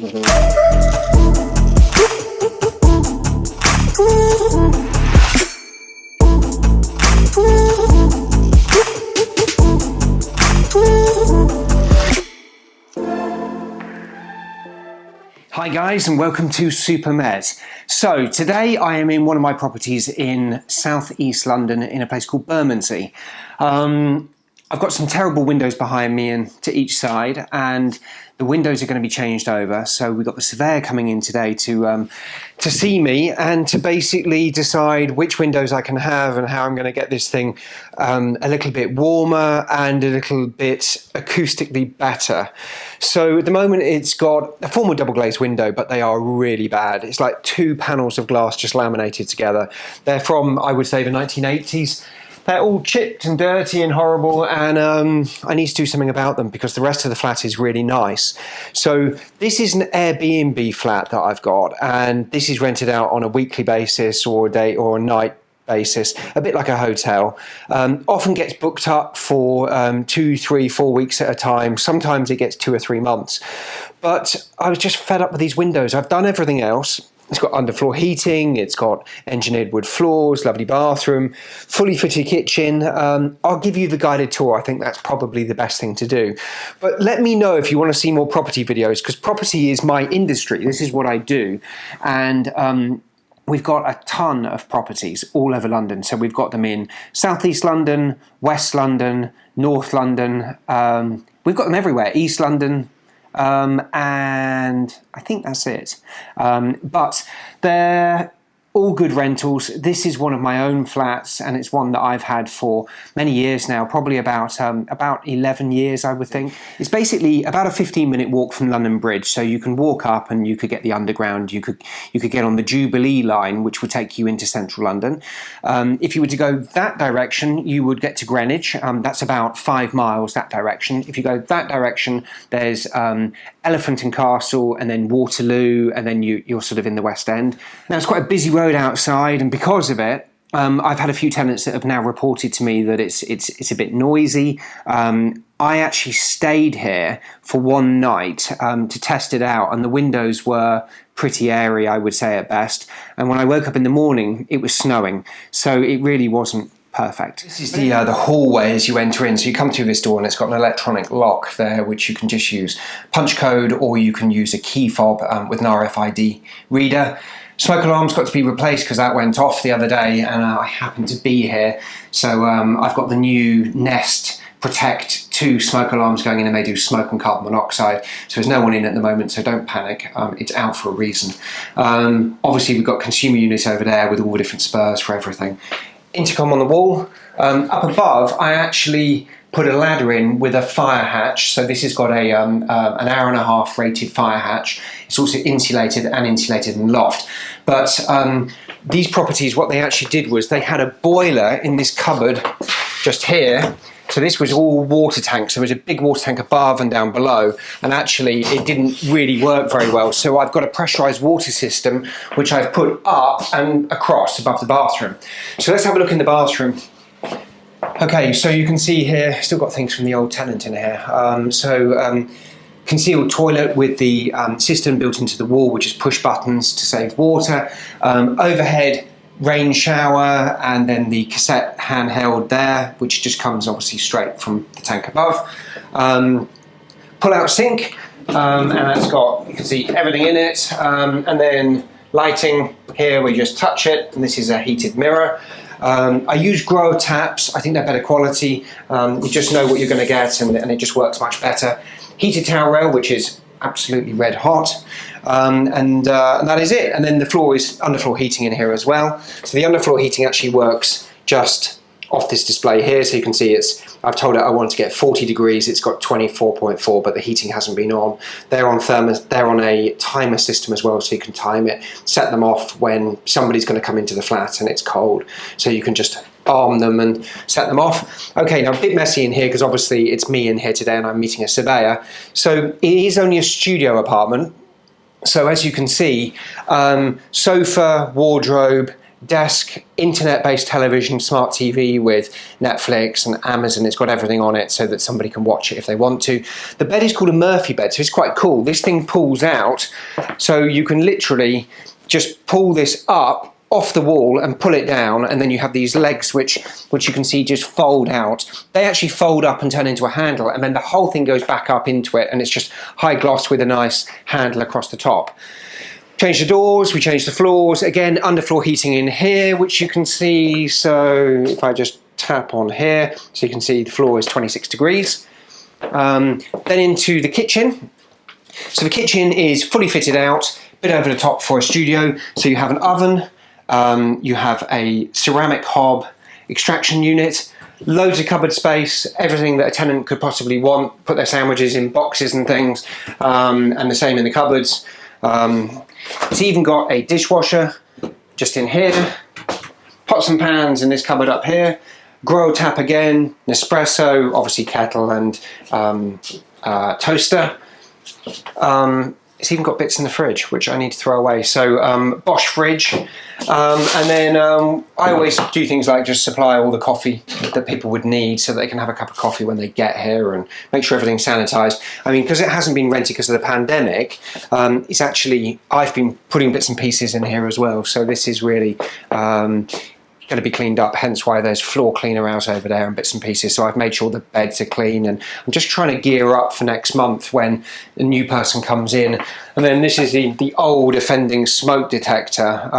Hi guys, and welcome to Super Mez. So today I am in one of my properties in southeast London in a place called Bermondsey. I've got some terrible windows behind me and to each side, and the windows are going to be changed over. So we've got the surveyor coming in today to see me and to basically decide which windows I can have and how I'm going to get this thing a little bit warmer and a little bit acoustically better. So at the moment it's got a formal double glazed window, but they are really bad. It's like two panels of glass just laminated together. They're from, I would say, the 1980s. They're all chipped and dirty and horrible, and I need to do something about them because the rest of the flat is really nice. So this is an Airbnb flat that I've got, and this is rented out on a weekly basis or a day or a night basis, a bit like a hotel. Often gets booked up for 2, 3, 4 weeks at a time. Sometimes it gets 2 or 3 months. But I was just fed up with these windows. I've done everything else. It's got underfloor heating, it's got engineered wood floors, lovely bathroom, fully fitted kitchen. I'll give you the guided tour. I think that's probably the best thing to do. But let me know if you want to see more property videos, because property is my industry. This is what I do. And we've got a ton of properties all over London. So we've got them in southeast London, west London, north London. We've got them everywhere, east London. And I think that's it. But they're all good rentals. This is one of my own flats, and it's one that I've had for many years now, probably about 11 years, I would think. It's basically about a 15-minute walk from London Bridge, so you can walk up and you could get the underground. You could get on the Jubilee line, which would take you into central London. If you were to go that direction, you would get to Greenwich. That's about 5 miles that direction. If you go that direction, there's Elephant and Castle, and then Waterloo, and then you're sort of in the West End. Now it's quite a busy road outside, and because of it, I've had a few tenants that have now reported to me that it's a bit noisy. I actually stayed here for one night to test it out, and the windows were pretty airy, I would say at best. And when I woke up in the morning, it was snowing, so it really wasn't perfect. This is the hallway as you enter in. So you come through this door and it's got an electronic lock there, which you can just use punch code, or you can use a key fob with an RFID reader. Smoke alarm's got to be replaced because that went off the other day, and I happened to be here. So I've got the new Nest Protect 2 smoke alarms going in, and they do smoke and carbon monoxide. So there's no one in at the moment, so don't panic. It's out for a reason. Obviously we've got consumer units over there with all the different spurs for everything. Intercom on the wall. Up above, I actually put a ladder in with a fire hatch. So this has got a an hour-and-a-half rated fire hatch. It's also insulated in loft. But these properties, what they actually did was they had a boiler in this cupboard just here. So this was all water tanks. There was a big water tank above and down below, and actually it didn't really work very well. So I've got a pressurized water system which I've put up and across above the bathroom. So let's have a look in the bathroom. Okay, so you can see here, still got things from the old tenant in here. Concealed toilet with the system built into the wall, which is push buttons to save water. Overhead rain shower, and then the cassette handheld there, which just comes obviously straight from the tank above. Pull-out sink, and that's got, you can see everything in it. And then lighting here, we just touch it, and this is a heated mirror. I use grower taps. I think they're better quality. You just know what you're going to get, and it just works much better. Heated towel rail, which is absolutely red hot, and that is it. And then the floor is underfloor heating in here as well. So the underfloor heating actually works just off this display here, so you can see I've told it I want to get 40 degrees, it's got 24.4, but the heating hasn't been on. They're on a timer system as well, so you can time it, set them off when somebody's going to come into the flat and it's cold, so you can just arm them and set them off. Okay, now a bit messy in here because obviously it's me in here today and I'm meeting a surveyor. So it is only a studio apartment. So as you can see, sofa, wardrobe, desk, internet-based television, smart TV with Netflix and Amazon. It's got everything on it so that somebody can watch it if they want to. The bed is called a Murphy bed, so it's quite cool. This thing pulls out, so you can literally just pull this up off the wall and pull it down, and then you have these legs which you can see just fold out. They actually fold up and turn into a handle, and then the whole thing goes back up into it, and it's just high gloss with a nice handle across the top. Change the doors, we change the floors. Again, underfloor heating in here, which you can see. So if I just tap on here, so you can see the floor is 26 degrees. Then into the kitchen. So the kitchen is fully fitted out, a bit over the top for a studio. So you have an oven, you have a ceramic hob extraction unit, loads of cupboard space, everything that a tenant could possibly want, put their sandwiches in boxes and things, and the same in the cupboards. It's even got a dishwasher just in here, pots and pans in this cupboard up here, grow tap again, Nespresso, obviously kettle and toaster. It's even got bits in the fridge which I need to throw away. So Bosch fridge, and then I always do things like just supply all the coffee that people would need so that they can have a cup of coffee when they get here, and make sure everything's sanitized. I mean, because it hasn't been rented because of the pandemic, it's actually, I've been putting bits and pieces in here as well, so this is really going to be cleaned up, hence why there's floor cleaner out over there and bits and pieces. So I've made sure the beds are clean, and I'm just trying to gear up for next month when a new person comes in. And then this is the old offending smoke detector.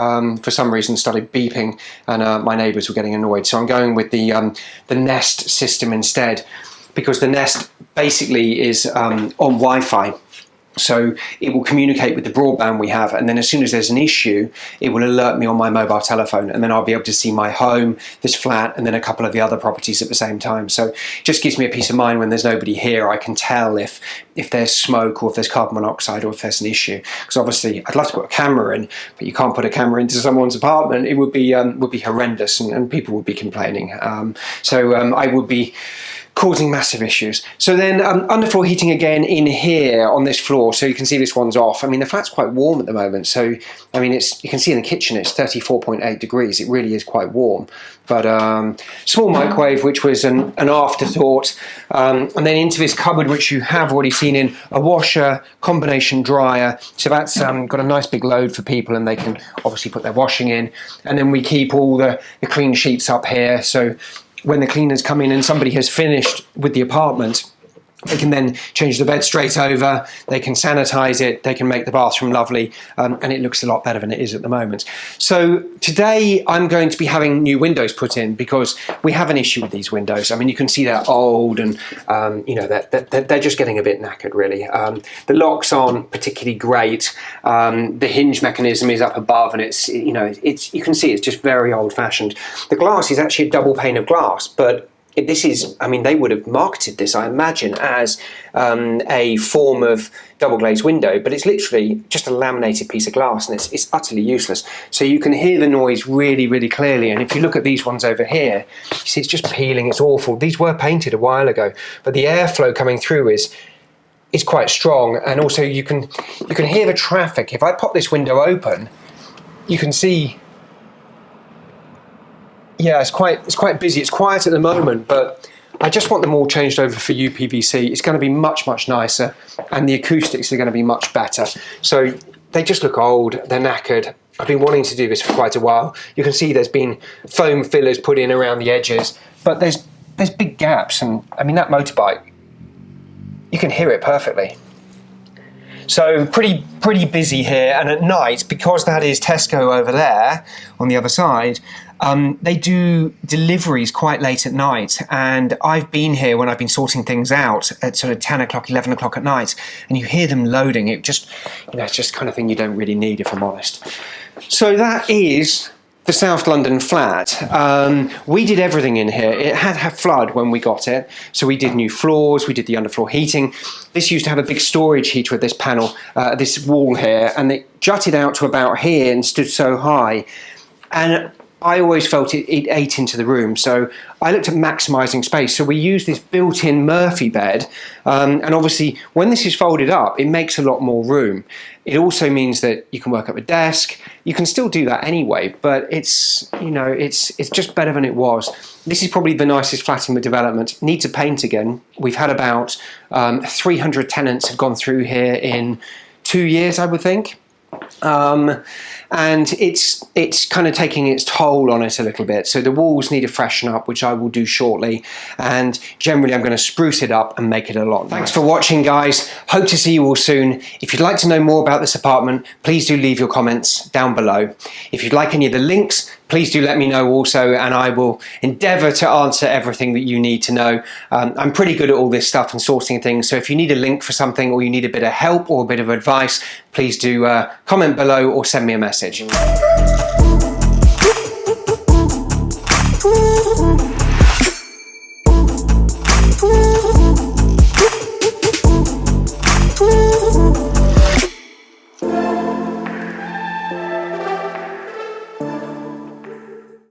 For some reason started beeping, and my neighbours were getting annoyed. So I'm going with the Nest system instead, because the Nest basically is on Wi-Fi. So it will communicate with the broadband we have, and then as soon as there's an issue, it will alert me on my mobile telephone, and then I'll be able to see my home, this flat, and then a couple of the other properties at the same time. So it just gives me a peace of mind when there's nobody here. I can tell if there's smoke, or if there's carbon monoxide, or if there's an issue. Because obviously I'd love to put a camera in, but you can't put a camera into someone's apartment. It would be horrendous, and people would be complaining. So I would be causing massive issues. So then underfloor heating again in here on this floor, so you can see this one's off. I mean, the flat's quite warm at the moment, so I mean, you can see in the kitchen it's 34.8 degrees. It really is quite warm. But small microwave, which was an afterthought, and then into this cupboard, which you have already seen in, a washer, combination dryer. So that's got a nice big load for people, and they can obviously put their washing in. And then we keep all the clean sheets up here, so when the cleaners come in and somebody has finished with the apartment, they can then change the bed straight over, they can sanitize it, they can make the bathroom lovely, and it looks a lot better than it is at the moment. So today I'm going to be having new windows put in, because we have an issue with these windows. I mean, you can see they're old, and you know, they're just getting a bit knackered, really. The locks aren't particularly great. The hinge mechanism is up above, and it's, you know, you can see it's just very old-fashioned. The glass is actually a double pane of glass, but this is, I mean, they would have marketed this, I imagine, as a form of double glazed window, but it's literally just a laminated piece of glass, and it's utterly useless. So you can hear the noise really, really clearly. And if you look at these ones over here, you see it's just peeling, it's awful. These were painted a while ago, but the airflow coming through is quite strong. And also you can hear the traffic. If I pop this window open, you can see, yeah, it's quite busy. It's quiet at the moment, but I just want them all changed over for UPVC. It's going to be much, much nicer, and the acoustics are going to be much better. So they just look old, they're knackered. I've been wanting to do this for quite a while. You can see there's been foam fillers put in around the edges, but there's big gaps, and I mean, that motorbike, you can hear it perfectly. So pretty busy here, and at night, because that is Tesco over there on the other side, they do deliveries quite late at night, and I've been here when I've been sorting things out at sort of 10 o'clock, 11 o'clock at night, and you hear them loading. It just, you know, it's just the kind of thing you don't really need, if I'm honest. So that is the South London flat. We did everything in here. It had flood when we got it, so we did new floors, we did the underfloor heating. This used to have a big storage heater at this panel, this wall here, and it jutted out to about here and stood so high. And I always felt it ate into the room, so I looked at maximising space. So we used this built-in Murphy bed, and obviously when this is folded up, it makes a lot more room. It also means that you can work up a desk. You can still do that anyway, but it's, you know, it's just better than it was. This is probably the nicest flat in the development. Needs a paint again. We've had about 300 tenants have gone through here in 2 years, I would think. And it's kind of taking its toll on it a little bit. So the walls need a freshen up, which I will do shortly. And generally I'm going to spruce it up and make it a lot nicer. Thanks for watching, guys. Hope to see you all soon. If you'd like to know more about this apartment, please do leave your comments down below. If you'd like any of the links, please do let me know also, and I will endeavour to answer everything that you need to know. I'm pretty good at all this stuff and sourcing things, so if you need a link for something or you need a bit of help or a bit of advice, please do comment below or send me a message.